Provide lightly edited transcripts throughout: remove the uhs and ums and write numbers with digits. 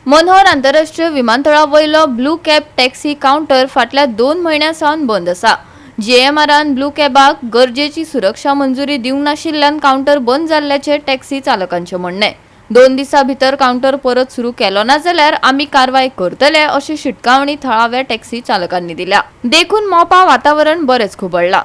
मनोहर आंतरराष्ट्रीय विमानतळावयलो blue cab taxi counter फाटल्या 2 म्हयन्यांसावन बंद आसा। जीएमआरान ब्लू कॅबाक गरजेची सुरक्षा मंजुरी दिवंक नाशिल्ल्यान काउंटर बंद जाल्ल्याचे टॅक्सी चालकांचे म्हणणे। 2 दिसां भितर काउंटर परत सुरू केलो ना जाल्यार आमी कारवाय करतले अशी शिटकावणी थळाव्या टॅक्सी चालकांनी दिल्या। देखून मोपा वातावरण बरेच खुबळ्ळा।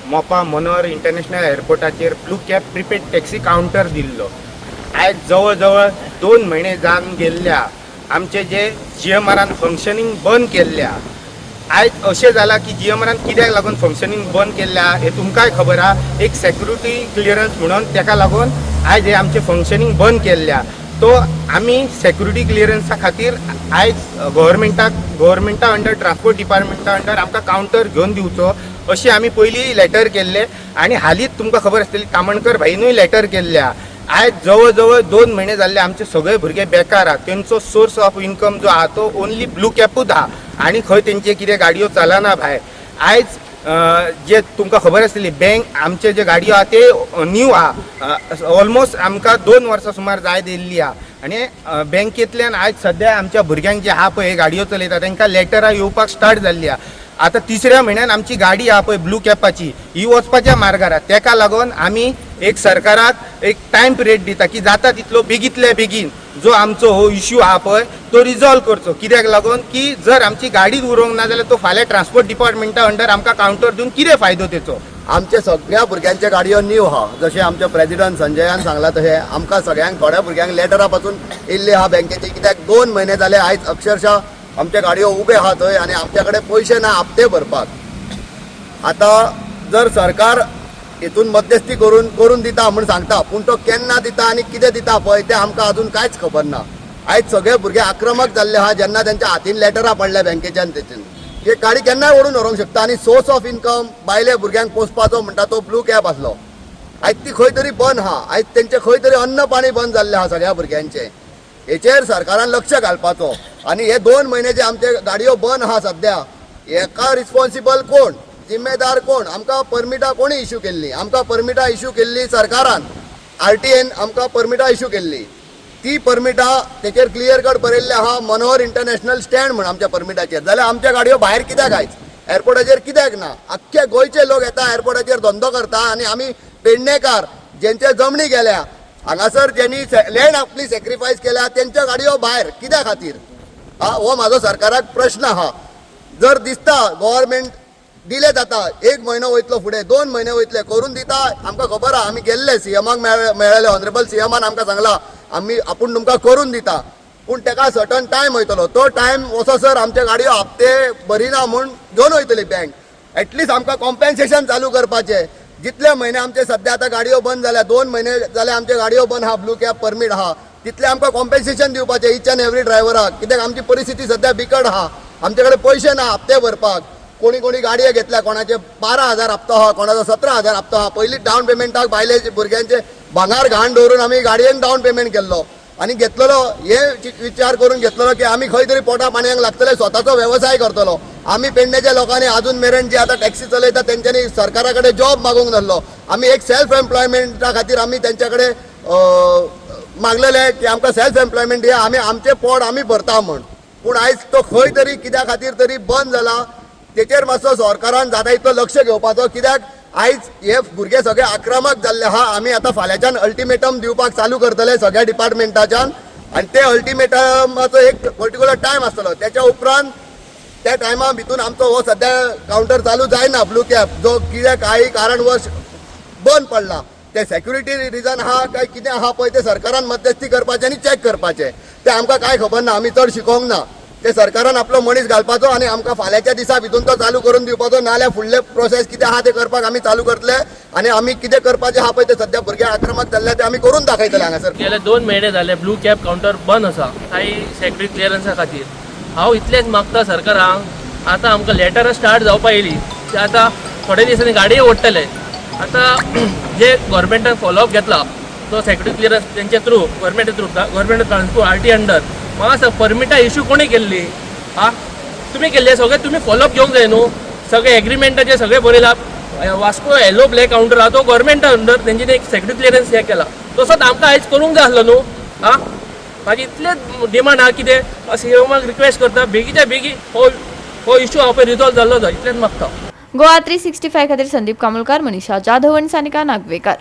मोपा मनोहर इंटरनॅशनल एअरपोर्टाचेर blue cab prepaid taxi counter दिल्लो। आयज जवळ जवळ 2 म्हयने जावन गेल्ल्या आमचे जे जीएमआरान फंक्शनिंग बंद केल्ल्या। आयज अशें जाला की जीएमआरान कित्याक लागून फंक्शनिंग बंद केल्ल्या हे तुमकांय खबर आहा। एक सिक्युरिटी क्लियरन्स म्हणून ताका लागून आयज हे आमचे फंक्शनिंग बंद केल्ल्या। तो आमी सिक्युरिटी क्लियरन्सा खातीर आयज गव्हर्मेंटा अंडर ट्रान्सपोर्ट डिपार्टमेंटा अंडर आमकां काउंटर घेवन दिवचो अशी आमी पयलीं लेटर केल्ले आनी हालींच तुमकां खबर आसतली तामणकर भाईनूय लेटर केल्ल्या। आयज जवळ जवळ 2 म्हयने जाल्ले आमचे सगळे भुरगे बेकार आहा। तेंचो सोर्स ऑफ इन्कम जो आहा तो ओन्ली ब्लू कॅपूच आहा आनी खंय तेंचे कितें गाडयो चलना भायर। आयज जे तुमकां खबर आसतली बँक आमचे जे गाडयो आहा ते न्यू आहा, ऑलमोस्ट आमकां 2 वर्सां सुमार जायत येयल्ली आहा आनी बँकेंतल्यान आयज सद्या आमच्या भुरग्यांक जे आहा पळय गाडयो चलयता तांकां लेटरां येवपाक स्टार्ट जाल्ली आहा। आता 3ऱ्या म्हयन्यान आमची गाडी आहा पळय ब्लू कॅपाची ही वचपाच्या मार्गार आहा। ताका लागून आमी एक सरकाराक एक टायम पिरियड दिता की जाता तितलो बेगींतल्या बेगीन जो आमचो हो इश्यू आहा पळय तो रिजॉल्व करचो। कित्याक लागून की जर आमची गाडी उरोंक ना जाल्यार तो फाल्यां ट्रान्सपोर्ट डिपार्टमेंटा अंडर आमकां काउंटर दिवन कितें फायदो तेचो। आमचे सगळ्या भुरग्यांचे गाडयो न्यू आहा, जशें आमचे प्रेसिडेंट संजयान सांगला तशें आमकां सगळ्यांक थोड्या भुरग्यांक लेटरा पासून येयल्ली आहा बँकेची। कित्याक 2 म्हयने जाले आयज अक्षरशः आमच्या गाडयो उबे आहा थंय आनी आमच्या कडेन पयशे ना हप्ते भरपाक। आता जर सरकार हितून मध्यस्थी करून दिता म्हूण सांगता, पूण तो केन्ना दिता आनी कितें दिता पळय तें आमकां अजून कांयच खबर ना। आयज सगळे भुरगे आक्रमक जाल्ले आहा जेन्ना तांच्या हातीन लेटरां पडल्या बँकेच्यान तेतून हे गाडी केन्नाय ओडून व्हरूंक शकता। आनी सोर्स ऑफ इन्कम बायले भुरग्यांक पोसपाचो म्हणटा तो ब्लू कॅब आसलो। आयज ती खंय तरी बंद आहा, आयज तेंचे खंय तरी अन्न पाणी बंद जाल्लें आहा सगळ्या भुरग्यांचे। हेचेर सरकारान लक्ष घालपाचो आनी हे 2 म्हयने जे आमचे गाडयो बंद आहा सद्या हेका रिस्पॉन्सिबल कोण, जिम्मेदार कोण? आमकां परमिटां कोणी इश्यू केल्ली? आमकां परमिटां इश्यू केल्ली सरकारान, आरटीएन आमकां परमिटां इश्यू केल्ली। ती परमिटां तेचेर क्लियर कट बरयल्ले आहा मनोहर इंटरनॅशनल स्टँड म्हण आमच्या परमिटाचेर। जाल्यार आमच्या गाडयो भायर कित्याक आयज एअरपोर्टाचेर कित्याक ना? आख्खे गोंयचे लोक येता एअरपोर्टाचेर धंदो करता आनी आमी पेडणेकार जेंचे जमनी गेल्या हांगासर ज्यांनी लँड आपली सॅक्रिफायस केल्या तेंच्यो गाडयो भायर कित्या खातीर? हो म्हाजो सरकाराक प्रश्न आहा। जर दिसता गव्हर्मेंट दिले जाता 1 म्हयनो वयतलो फुडें 2 म्हयने वयतले करून दिता आमकां खबर आहा। आमी गेल्ले सीएमाक मेळ्ळेले, ऑनरेबल सीएमान आमकां सांगला आपूण तुमकां करून दिता, पूण ताका सर्टन टायम वयतलो। तो टायम वचसर आमचे गाडयो हप्ते भरिना म्हूण घेवन वयतली बँक। एटलिस्ट आमकां कॉम्पेन्सेशन चालू करपाचें। जितले म्हयने आमचे सद्या आतां गाडयो बंद जाल्या 2 म्हयने जाले आमचे गाडयो बंद आहा, ब्लू कॅब परमीट आहा, तितले आमकां कॉम्पेन्सेशन दिवपाचें ईच एंड एवरी ड्रायव्हराक। कित्याक आमची परिस्थिती सद्या बिकट आहा, आमचे कडेन पयशे ना हप्ते भरपाक। कोणी गाडये घेतल्या, कोणाचे 12,000 हप्तो आहा, कोणाचो 17,000 हप्तो आहा। पयलीं डावन पेमेंटाक बायले भुरग्यांचे भांगार घाण दवरून आमी गाडयेक डावन पेमेंट केल्लो आनी घेतलेलो हे विचार करून घेतलेलो की आमी खंय तरी पोटा पाणयाक लागतले, स्वताचो वेवसाय करतलो। आमी पेडणेच्या लोकांनी अजून मेरेन जे आतां टॅक्सी चलयता तेंच्यांनी सरकारा कडेन जॉब मागूंक नासलो। आमी एक सेल्फ एम्प्लॉयमेंटा खातीर आमी तेंच्या कडेन मागलेले की आमकां सेल्फ एम्प्लॉयमेंट दिया, आमी आमचें पोट आमी भरता म्हूण। पूण आयज तो खंय तरी कित्या खातीर तरी बंद जाला तेचेर मातसो सरकारान जाता इतलो लक्ष घेवपाचो। कित्याक आयज हे भुरगे सगळे आक्रमक जाल्ले आहा। आमी आतां फाल्यांच्यान अल्टिमेटम दिवपाक चालू करतले सगळ्या डिपार्टमेंटाच्यान आनी ते अल्टिमेटमाचो एक पर्टिक्युलर टायम आसतलो। त्याच्या उपरांत त्या टायमा भितून आमचो हो सद्या काउंटर चालू जायना ब्लू कॅब, जो कित्याक काही कारणवश बंद पडला। ते सेक्युरिटी रिजन आहा काय कितें आहा पळय ते सरकारान मध्यस्थी करपाचें आनी चॅक करपाचें ते आमकां कांय खबर ना। आमी चड शिकोवंक ना। ते सरकारान आपलो मनीस घालपाचो आनी आमकां फाल्यांच्या दिसा भितून तो चालू करून दिवपाचो, नाल्यार फुडले प्रोसेस कितें आहा ते करपाक आमी चालू करतले आनी आमी कितें करपाचें आहा पळय ते सद्या भुरगे आक्रमक जाल्ले ते आमी करून दाखयतले हांगासर। गेले 2 महिने जाले ब्लू कॅब काउंटर बंद आसा काही सेक्युरिटी क्लियरन्सा खातीर। हांव इतलेंच मागता सरकाराक, आतां आमकां लेटरां स्टार्ट जावपा येयली ते आतां थोडे दिसांनी गाडये ओडटले। आतां जे गव्हर्मेंटान फॉलोअप घेतला तो सेक्युरिटी क्लियरन्स त्यांच्या through government transport RT under म्हाका सांग परमिटा इश्यू कोणी केल्ली आ तुमी केल्ले सगळे तुमी फॉलोअप घेवंक जाय न्हू सगळे एग्रीमेंटाचे सगळे बरयला वास्को येलो ब्लॅक काउंटर आहा तो गव्हर्मेंटा अंडर तेंच्यानी एक सेक्रेटरी क्लियरन्स हे केला तसोच आमकां आयज करूंक जाय आसलो न्हू आ म्हाजी इतलेच डिमांड आहा कितें सीएमाक रिक्वेस्ट करता बेगीच्या बेगी हो इश्यू हांव पळय रिजॉल्व जाल्लो जाय इतलेंच मागता. गोवा 365 खातीर संदीप कामुलकार, मनीषा जाधव आनी सानिका नागवेकर.